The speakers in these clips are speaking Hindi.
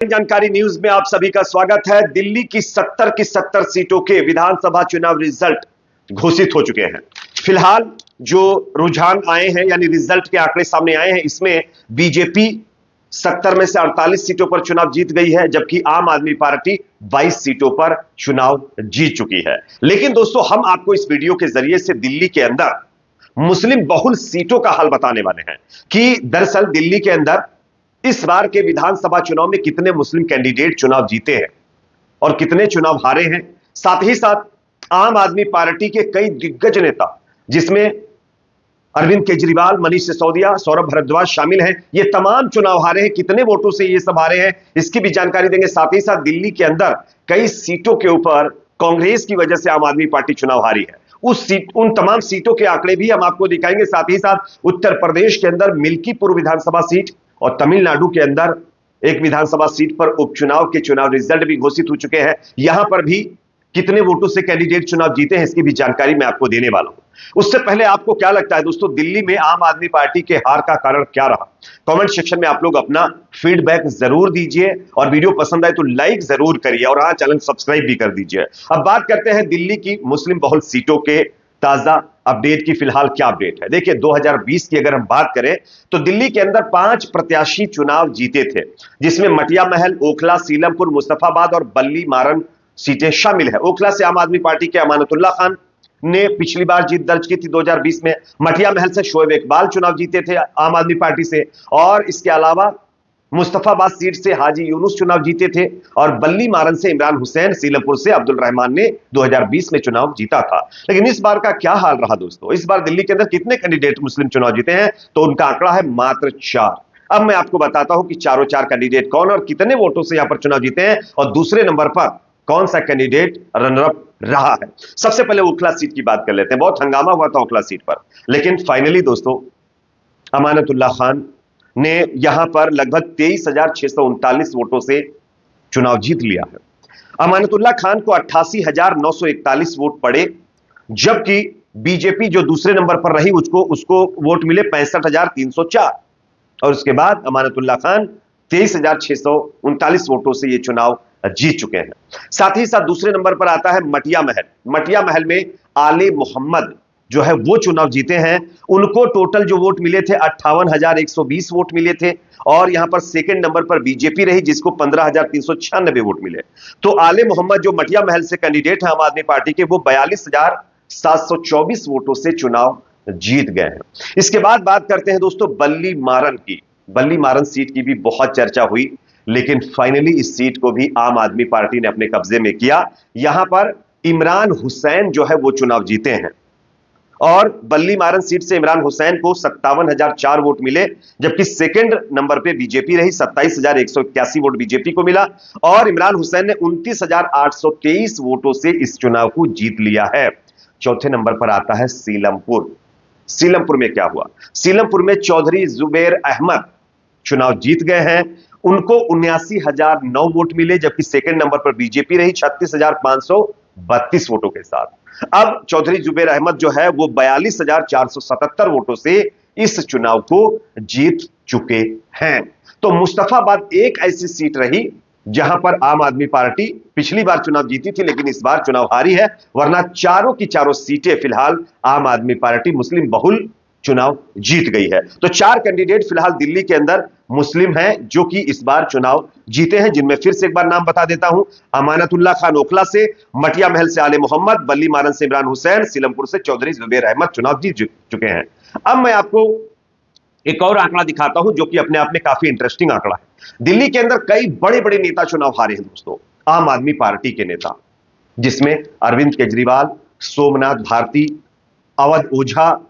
जानकारी न्यूज में आप सभी का स्वागत है। दिल्ली की 70 की 70 सीटों के विधानसभा चुनाव रिजल्ट घोषित हो चुके हैं। फिलहाल जो रुझान आए हैं यानी रिजल्ट के आंकड़े सामने आए हैं, इसमें बीजेपी 70 में से 48 सीटों पर चुनाव जीत गई है, जबकि आम आदमी पार्टी 22 सीटों पर चुनाव जीत चुकी है। लेकिन दोस्तों, हम आपको इस वीडियो के जरिए से दिल्ली के अंदर मुस्लिम बहुल सीटों का हाल बताने वाले हैं कि दरअसल दिल्ली के अंदर इस बार के विधानसभा चुनाव में कितने मुस्लिम कैंडिडेट चुनाव जीते हैं और कितने चुनाव हारे हैं। साथ ही साथ आम आदमी पार्टी के कई दिग्गज नेता, जिसमें अरविंद केजरीवाल, मनीष सिसोदिया, सौरभ भारद्वाज शामिल हैं, ये तमाम चुनाव हारे हैं। कितने वोटों से ये सब हारे हैं, इसकी भी जानकारी देंगे। साथ ही साथ दिल्ली के अंदर कई सीटों के ऊपर कांग्रेस की वजह से आम आदमी पार्टी चुनाव हारी है, उन तमाम सीटों के आंकड़े भी हम आपको दिखाएंगे। साथ ही साथ उत्तर प्रदेश के अंदर मिल्कीपुर विधानसभा सीट और तमिलनाडु के अंदर एक विधानसभा सीट पर उपचुनाव के चुनाव रिजल्ट भी घोषित हो चुके हैं। यहां पर भी कितने वोटों से कैंडिडेट चुनाव जीते हैं, इसकी भी जानकारी मैं आपको देने वाला हूं। उससे पहले आपको क्या लगता है दोस्तों, दिल्ली में आम आदमी पार्टी के हार का कारण क्या रहा? कमेंट सेक्शन में आप लोग अपना फीडबैक जरूर दीजिए और वीडियो पसंद आए तो लाइक जरूर करिए और हाँ, चैनल सब्सक्राइब भी कर दीजिए। अब बात करते हैं दिल्ली की मुस्लिम बहुल सीटों के ताजा अपडेट की। फिलहाल क्या अपडेट है, देखिए 2020 की अगर हम बात करें तो दिल्ली के अंदर 5 प्रत्याशी चुनाव जीते थे, जिसमें मटिया महल, ओखला, सीलमपुर, मुस्तफाबाद और बल्ली मारन सीटें शामिल है। ओखला से आम आदमी पार्टी के अमानतुल्लाह खान ने पिछली बार जीत दर्ज की थी 2020 में। मटिया महल से शोएब इकबाल चुनाव जीते थे आम आदमी पार्टी से, और इसके अलावा मुस्तफाबाद सीट से हाजी यूनुस चुनाव जीते थे, और बल्ली मारन से इमरान हुसैन, सीलमपुर से अब्दुल रहमान ने 2020 में चुनाव जीता था। लेकिन इस बार का क्या हाल रहा दोस्तों? इस बार दिल्ली के अंदर कितने कैंडिडेट मुस्लिम चुनाव जीते हैं, तो उनका आंकड़ा है मात्र 4। अब मैं आपको बताता हूं कि चारों 4 कैंडिडेट कौन और कितने वोटों से यहां पर चुनाव जीते हैं, और दूसरे नंबर पर कौन सा कैंडिडेट रनरअप रहा है। सबसे पहले ओखला सीट की बात कर लेते हैं। बहुत हंगामा हुआ था ओखला सीट पर, लेकिन फाइनली दोस्तों अमानतुल्लाह खान ने यहां पर लगभग 23,639 वोटों से चुनाव जीत लिया है। अमानतुल्लाह खान को 88,941 वोट पड़े, जबकि बीजेपी जो दूसरे नंबर पर रही उसको वोट मिले 65,304, और उसके बाद अमानतुल्लाह खान 23,639 वोटों से ये चुनाव जीत चुके हैं। साथ ही साथ दूसरे नंबर पर आता है मटिया महल। मटिया महल में आले मोहम्मद जो है वो चुनाव जीते हैं। उनको टोटल जो वोट मिले थे 58,120 वोट मिले थे, और यहां पर सेकंड नंबर पर बीजेपी रही, जिसको 15,396 वोट मिले। तो आले मोहम्मद जो मटिया महल से कैंडिडेट है आम आदमी पार्टी के, वो 42,724 वोटों से चुनाव जीत गए हैं। इसके बाद बात करते हैं दोस्तों बल्ली मारन की। बल्ली मारन सीट की भी बहुत चर्चा हुई, लेकिन फाइनली इस सीट को भी आम आदमी पार्टी ने अपने कब्जे में किया। यहां पर इमरान हुसैन जो है वो चुनाव जीते हैं, और बल्ली मारन सीट से इमरान हुसैन को 57,004 वोट मिले, जबकि सेकंड नंबर पे बीजेपी रही, 27,181 वोट बीजेपी को मिला, और इमरान हुसैन ने 29,823 वोटों से इस चुनाव को जीत लिया है। चौथे नंबर पर आता है सीलमपुर। सीलमपुर में क्या हुआ? सीलमपुर में चौधरी जुबैर अहमद चुनाव जीत गए हैं। उनको 79,009 वोट मिले, जबकि सेकंड नंबर पर बीजेपी रही 36,532 वोटों के साथ। अब चौधरी जुबैर अहमद जो है वो 42,477 वोटों से इस चुनाव को जीत चुके हैं। तो मुस्तफाबाद एक ऐसी सीट रही जहां पर आम आदमी पार्टी पिछली बार चुनाव जीती थी, लेकिन इस बार चुनाव हारी है, वरना चारों की चारों सीटें फिलहाल आम आदमी पार्टी मुस्लिम बहुल चुनाव जीत गई है। तो 4 कैंडिडेट फिलहाल दिल्ली के अंदर मुस्लिम हैं जो कि इस बार चुनाव जीते हैं, जिनमें फिर से एक बार नाम बता देता हूं। अमानतुल्लाह खान ओखला से, मटिया महल से आले मोहम्मद, बल्ली मारन से इमरान हुसैन, सीलमपुर से चौधरी जुबैर अहमद चुनाव जीत चुके हैं। अब मैं आपको एक और आंकड़ा दिखाता हूं जो कि अपने आप में काफी इंटरेस्टिंग आंकड़ा है। दिल्ली के अंदर कई बड़े बड़े नेता चुनाव हारे हैं दोस्तों, आम आदमी पार्टी के नेता, जिसमें अरविंद केजरीवाल, सोमनाथ भारती, अवध ओझा,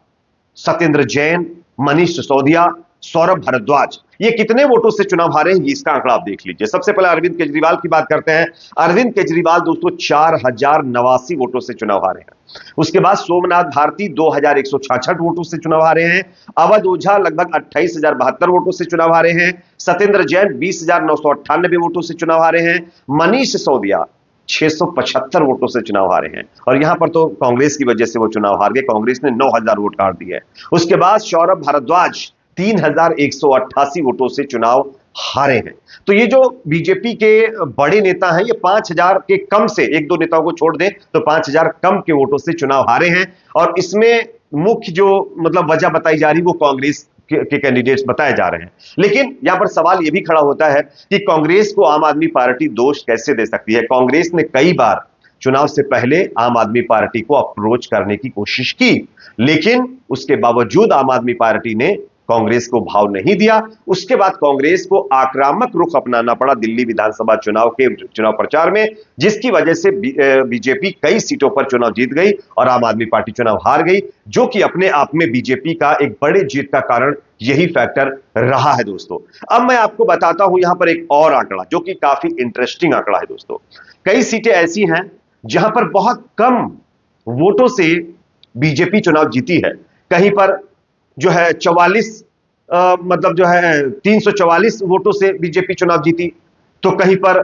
सत्येंद्र जैन, मनीष सिसोदिया, सौरभ भारद्वाज, ये कितने वोटों से चुनाव हारे हैं, इसका आंकड़ा आप देख लीजिए। सबसे पहले अरविंद केजरीवाल की बात करते हैं। अरविंद केजरीवाल दोस्तों 4,089 वोटों से चुनाव हारे हैं। उसके बाद सोमनाथ भारती 2,166 वोटों से चुनाव हारे हैं। अवध ओझा लगभग 28,072 वोटों से चुनाव हारे हैं। सत्येंद्र जैन 20,998 वोटों से चुनाव हारे हैं। मनीष सिसोदिया 675 वोटों से चुनाव हारे हैं, और यहां पर तो कांग्रेस की वजह से वो चुनाव हार गए, कांग्रेस ने 9,000 वोट काट दिए। उसके बाद सौरभ भारद्वाज 3,188 वोटों से चुनाव हारे हैं। तो ये जो बीजेपी के बड़े नेता हैं, ये 5,000 के कम से, एक दो नेताओं को छोड़ दें तो 5,000 कम के वोटों से चुनाव हारे हैं। और इसमें मुख्य जो मतलब वजह बताई जा रही वो कांग्रेस के कैंडिडेट्स बताए जा रहे हैं। लेकिन यहां पर सवाल यह भी खड़ा होता है कि कांग्रेस को आम आदमी पार्टी दोष कैसे दे सकती है। कांग्रेस ने कई बार चुनाव से पहले आम आदमी पार्टी को अप्रोच करने की कोशिश की, लेकिन उसके बावजूद आम आदमी पार्टी ने कांग्रेस को भाव नहीं दिया। उसके बाद कांग्रेस को आक्रामक रुख अपनाना पड़ा दिल्ली विधानसभा चुनाव के चुनाव प्रचार में, जिसकी वजह से बीजेपी कई सीटों पर चुनाव जीत गई और आम आदमी पार्टी चुनाव हार गई, जो कि अपने आप में बीजेपी का एक बड़े जीत का कारण यही फैक्टर रहा है दोस्तों। अब मैं आपको बताता हूं यहां पर एक और आंकड़ा जो कि काफी इंटरेस्टिंग आंकड़ा है दोस्तों। कई सीटें ऐसी हैं जहां पर बहुत कम वोटों से बीजेपी चुनाव जीती है। कहीं पर जो है 44 मतलब जो है 344 वोटों से बीजेपी चुनाव जीती, तो कहीं पर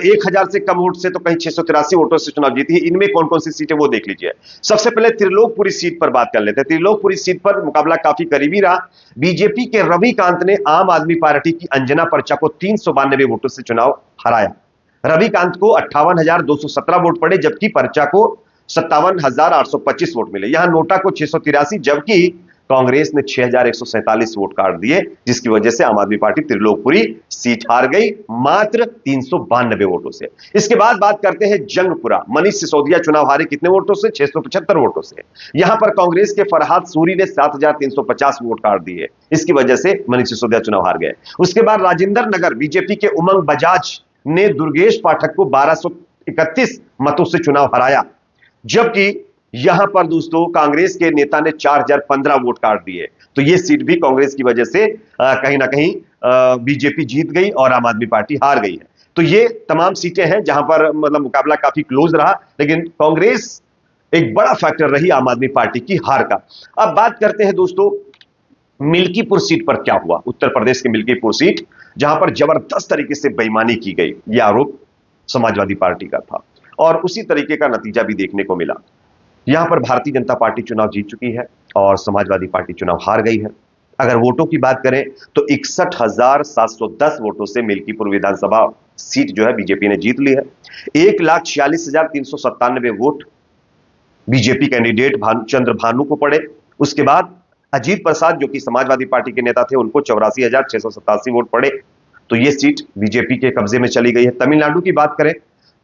1,000 से कम वोट से, तो कहीं 683 वोटों से चुनाव जीती है। इनमें कौन कौन सी सीटें वो देख लीजिए। सबसे पहले त्रिलोकपुरी सीट पर बात कर लेते हैं। त्रिलोकपुरी सीट पर मुकाबला काफी करीबी रहा। बीजेपी के रविकांत ने आम आदमी पार्टी की अंजना पर्चा को 392 वोटों से चुनाव हराया। रविकांत को 58,217 वोट पड़े, जबकि पर्चा को 57,825 वोट मिले। यहां नोटा को 683, जबकि कांग्रेस ने 6,147 वोट काट दिए, जिसकी वजह से आम आदमी पार्टी त्रिलोकपुरी सीट हार गई मात्र 392 वोटों से। इसके बाद बात करते हैं जंगपुरा। मनीष सिसोदिया चुनाव हारे कितने वोटों से? 675 वोटों से। यहां पर कांग्रेस के फरहाद सूरी ने 7,350 वोट काट दिए, इसकी वजह से मनीष सिसोदिया चुनाव हार गए। उसके बाद राजेंद्र नगर बीजेपी के उमंग बजाज ने दुर्गेश पाठक को 1231 मतों से चुनाव हराया, जबकि यहां पर दोस्तों कांग्रेस के नेता ने 4,015 वोट काट दिए। तो यह सीट भी कांग्रेस की वजह से कहीं ना कहीं बीजेपी जीत गई और आम आदमी पार्टी हार गई है। तो ये तमाम सीटें हैं जहां पर मतलब मुकाबला काफी क्लोज रहा, लेकिन कांग्रेस एक बड़ा फैक्टर रही आम आदमी पार्टी की हार का। अब बात करते हैं दोस्तों मिल्कीपुर सीट पर क्या हुआ। उत्तर प्रदेश की मिल्कीपुर सीट, जहां पर जबरदस्त तरीके से बेईमानी की गई, यह आरोप समाजवादी पार्टी का था और उसी तरीके का नतीजा भी देखने को मिला। यहां पर भारतीय जनता पार्टी चुनाव जीत चुकी है और समाजवादी पार्टी चुनाव हार गई है। अगर वोटों की बात करें तो 61,710 वोटों से मिल्कीपुर विधानसभा सीट जो है बीजेपी ने जीत ली है। 1,46,397 वोट बीजेपी कैंडिडेट चंद्र भानु को पड़े। उसके बाद अजीत प्रसाद जो कि समाजवादी पार्टी के नेता थे, उनको 84,687 वोट पड़े। तो यह सीट बीजेपी के कब्जे में चली गई है। तमिलनाडु की बात करें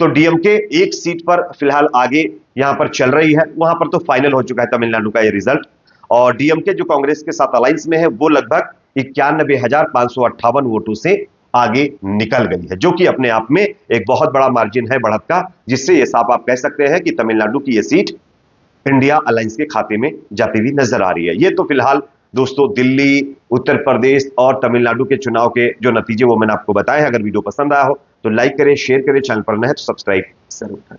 तो डीएमके एक सीट पर फिलहाल आगे यहां पर चल रही है। वहां पर तो फाइनल हो चुका है तमिलनाडु का यह रिजल्ट, और डीएमके जो कांग्रेस के साथ अलायंस में है वो लगभग 91,558 वोटों से आगे निकल गई है, जो कि अपने आप में एक बहुत बड़ा मार्जिन है बढ़त का, जिससे यह साफ आप कह सकते हैं कि तमिलनाडु की यह सीट इंडिया अलायंस के खाते में जाती हुई नजर आ रही है। ये तो फिलहाल दोस्तों दिल्ली, उत्तर प्रदेश और तमिलनाडु के चुनाव के जो नतीजे वो मैंने आपको बताए हैं। अगर वीडियो पसंद आया हो तो लाइक करें, शेयर करें, चैनल पर नए हैं तो सब्सक्राइब जरूर करें।